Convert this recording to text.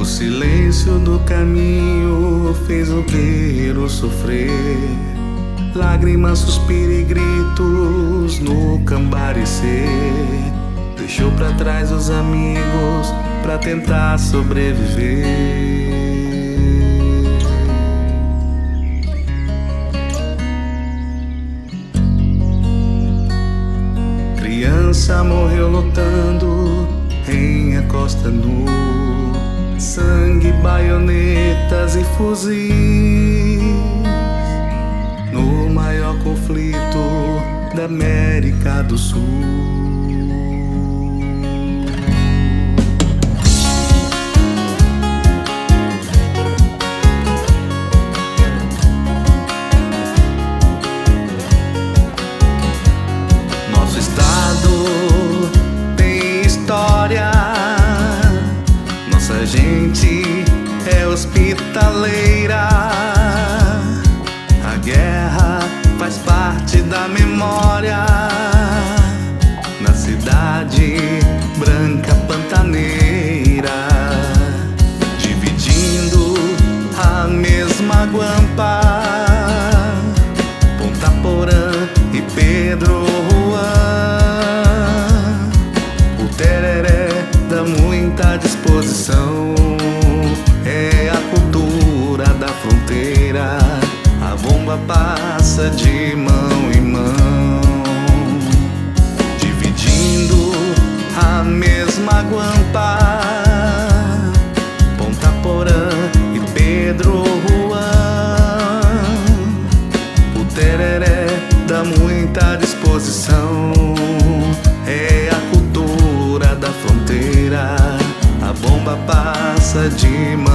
O silêncio do caminho fez o guerreiro sofrer. Lágrimas, suspiro e gritos no cambaricer. Deixou pra trás os amigos pra tentar sobreviver. Criança morreu lutando em a costa nu. Sangue, baionetas e fuzis no maior conflito da América do Sul. Nosso estado tem história, nossa gente é hospitaleira. A guerra faz parte da memória. Na cidade branca pantaneira, dividindo a mesma guampa, Ponta Porã e Pedro Juan. O tereré dá muita disposição, é a cultura da fronteira. A bomba passa de mão em mão, dividindo a mesma guampa, Ponta Porã e Pedro Juan. O tereré dá muita disposição, é a cultura da fronteira. A bomba passa de mão